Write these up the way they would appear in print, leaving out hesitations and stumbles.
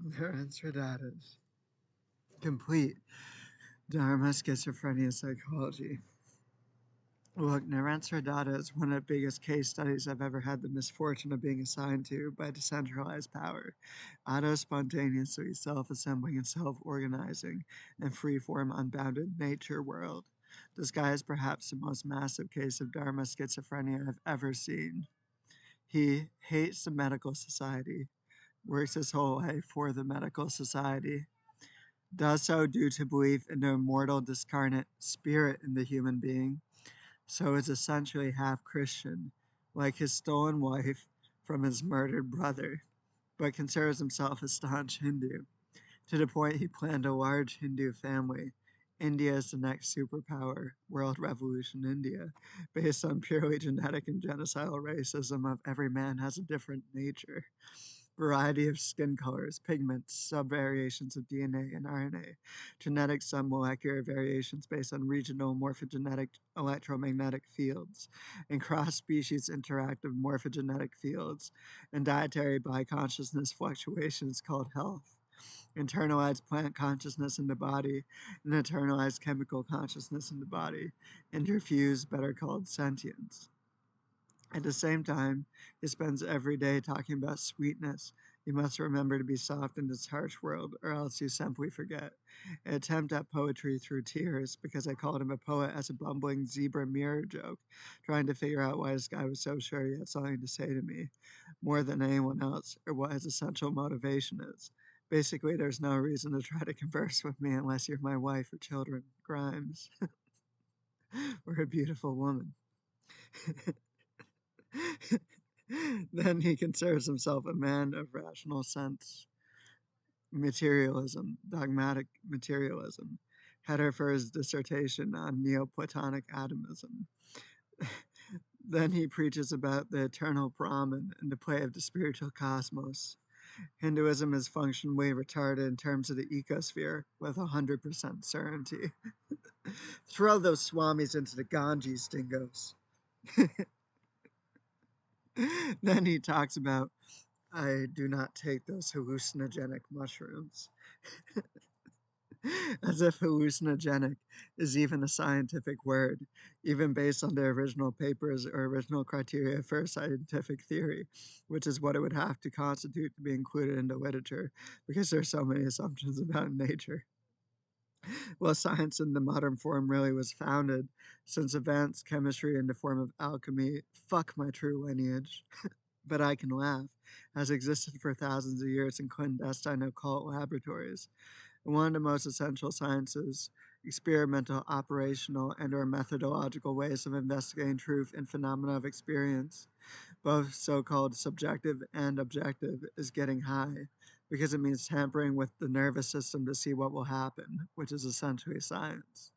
Narensradatta's complete Dharma Schizophrenia Psychology. Look, Narensradatta is one of the biggest case studies I've ever had the misfortune of being assigned to by decentralized power, auto-spontaneously self-assembling and self-organizing, and free-form unbounded nature world. This guy is perhaps the most massive case of Dharma schizophrenia I've ever seen. He hates the medical society, works his whole life for the medical society, does so due to belief in the immortal discarnate spirit in the human being, so is essentially half Christian, like his stolen wife from his murdered brother, but considers himself a staunch Hindu, to the point he planned a large Hindu family. India is the next superpower, World Revolution India, based on purely genetic and genocidal racism of every man has a different nature. Variety of skin colors, pigments, subvariations of DNA and RNA, genetic submolecular variations based on regional morphogenetic electromagnetic fields, and cross-species interactive morphogenetic fields, and dietary bi-consciousness fluctuations called health. Internalized plant consciousness in the body, and internalized chemical consciousness in the body, interfused, better called sentience. At the same time, he spends every day talking about sweetness. You must remember to be soft in this harsh world, or else you simply forget. An attempt at poetry through tears, because I called him a poet as a bumbling zebra mirror joke, trying to figure out why this guy was so sure he had something to say to me, more than anyone else, or what his essential motivation is. Basically, there's no reason to try to converse with me unless you're my wife or children, Grimes, or a beautiful woman. Then he considers himself a man of rational sense, materialism, dogmatic materialism, header for his dissertation on Neoplatonic atomism. Then he preaches about the eternal Brahman and the play of the spiritual cosmos. Hinduism is functionally retarded in terms of the ecosphere with 100% certainty. Throw those swamis into the Ganges, dingoes. Then he talks about, I do not take those hallucinogenic mushrooms. As if hallucinogenic is even a scientific word, even based on the original papers or original criteria for scientific theory, which is what it would have to constitute to be included in the literature, because there are so many assumptions about nature. Well, science in the modern form really was founded, since advanced chemistry in the form of alchemy, fuck my true lineage, but I can laugh, has existed for thousands of years in clandestine occult laboratories. One of the most essential sciences, experimental, operational, and/or methodological ways of investigating truth and phenomena of experience, both so-called subjective and objective, is getting high, because it means tampering with the nervous system to see what will happen, which is essentially science.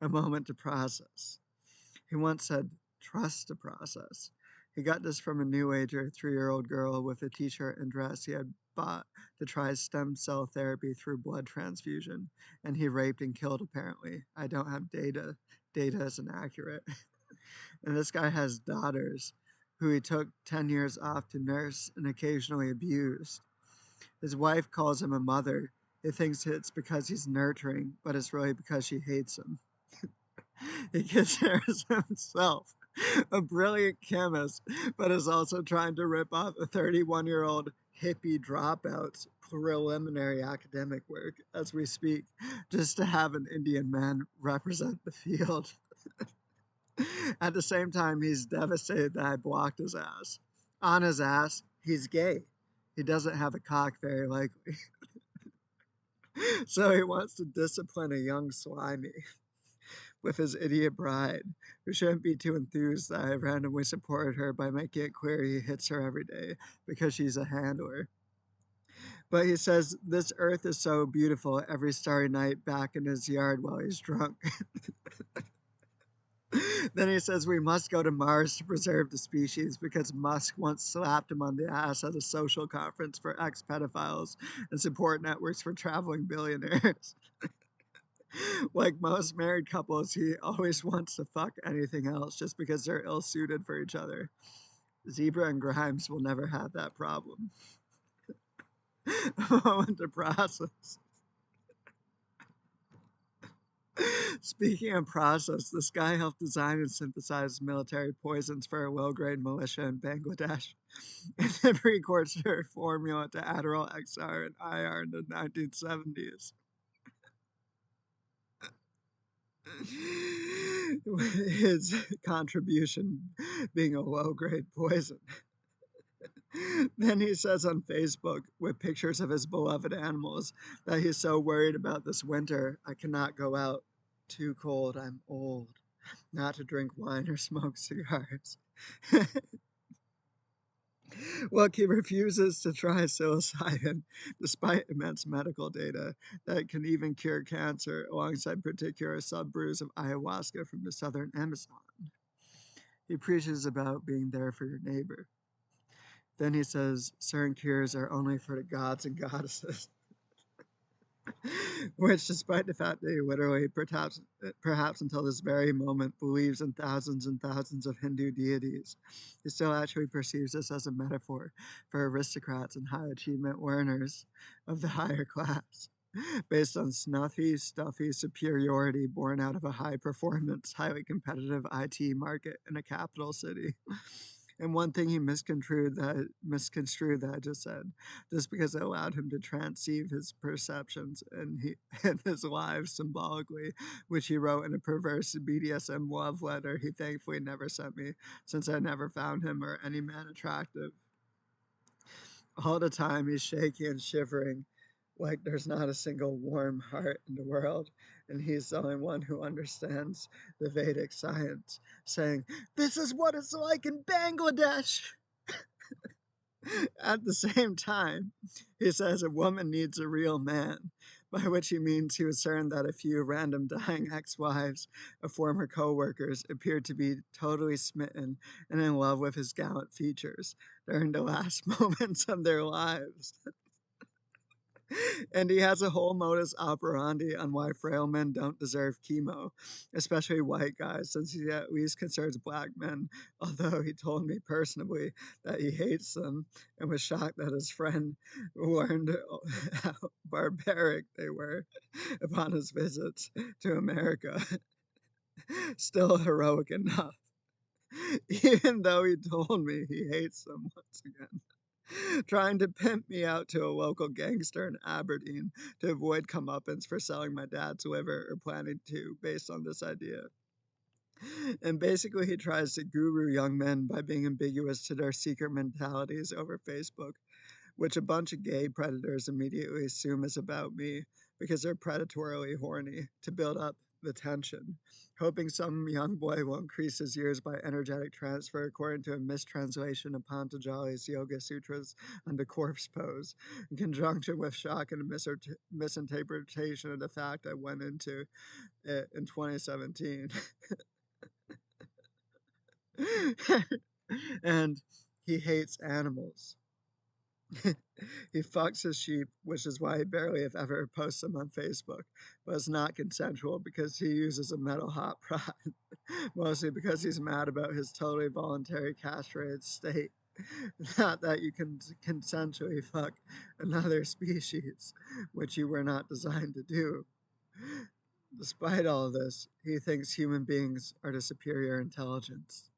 A moment to process. He once said, trust the process. He got this from a New Ager 3-year-old girl with a t-shirt and dress he had bought to try stem cell therapy through blood transfusion, and he raped and killed apparently. I don't have data. Data isn't accurate. And this guy has daughters who he took 10 years off to nurse and occasionally abused. His wife calls him a mother. He thinks it's because he's nurturing, but it's really because she hates him. He considers himself a brilliant chemist, but is also trying to rip off a 31-year-old hippie dropout's preliminary academic work as we speak, just to have an Indian man represent the field. At the same time, he's devastated that I blocked his ass. On his ass, he's gay. He doesn't have a cock, very likely. So he wants to discipline a young slimy with his idiot bride, who shouldn't be too enthused that I randomly supported her by making it clear he hits her every day because she's a handler. But he says this earth is so beautiful every starry night back in his yard while he's drunk. Then he says we must go to Mars to preserve the species because Musk once slapped him on the ass at a social conference for ex-pedophiles and support networks for traveling billionaires. Like most married couples, he always wants to fuck anything else just because they're ill-suited for each other. Zebra and Grimes will never have that problem. A moment to process. Speaking of process, this guy helped design and synthesize military poisons for a low-grade militia in Bangladesh, and then recourse their formula to Adderall XR and IR in the 1970s. His contribution being a low-grade poison. Then he says on Facebook, with pictures of his beloved animals, that he's so worried about this winter, I cannot go out. Too cold, I'm old. Not to drink wine or smoke cigars. Look, he refuses to try psilocybin, despite immense medical data that can even cure cancer, alongside particular sub-brews of ayahuasca from the southern Amazon. He preaches about being there for your neighbor. Then he says certain cures are only for the gods and goddesses. Which, despite the fact that he literally, perhaps until this very moment, believes in thousands and thousands of Hindu deities, he still actually perceives this as a metaphor for aristocrats and high achievement learners of the higher class, based on snuffy, stuffy superiority born out of a high performance, highly competitive IT market in a capital city. And one thing he misconstrued that I just said, just because it allowed him to transceive his perceptions and and his lives symbolically, which he wrote in a perverse BDSM love letter he thankfully never sent me, since I never found him or any man attractive. All the time he's shaky and shivering, like there's not a single warm heart in the world, and he's the only one who understands the Vedic science, saying, "This is what it's like in Bangladesh." At the same time, he says a woman needs a real man, by which he means he was certain that a few random dying ex-wives of former co-workers appeared to be totally smitten and in love with his gallant features during the last moments of their lives. And he has a whole modus operandi on why frail men don't deserve chemo, especially white guys, since he at least considers black men, although he told me personally that he hates them and was shocked that his friend learned how barbaric they were upon his visits to America. Still heroic enough, even though he told me he hates them once again. Trying to pimp me out to a local gangster in Aberdeen to avoid comeuppance for selling my dad's liver or planning to, based on this idea. And basically, he tries to guru young men by being ambiguous to their secret mentalities over Facebook, which a bunch of gay predators immediately assume is about me because they're predatorily horny to build up the tension, hoping some young boy will increase his years by energetic transfer according to a mistranslation of Patanjali's Yoga Sutras on the corpse pose, in conjunction with shock and misinterpretation of the fact I went into it in 2017. And he hates animals. He fucks his sheep, which is why he barely, if ever, posts them on Facebook. But it's not consensual because he uses a metal hot prod, mostly because he's mad about his totally voluntary castrated state. Not that you can consensually fuck another species, which you were not designed to do. Despite all this, he thinks human beings are the superior intelligence.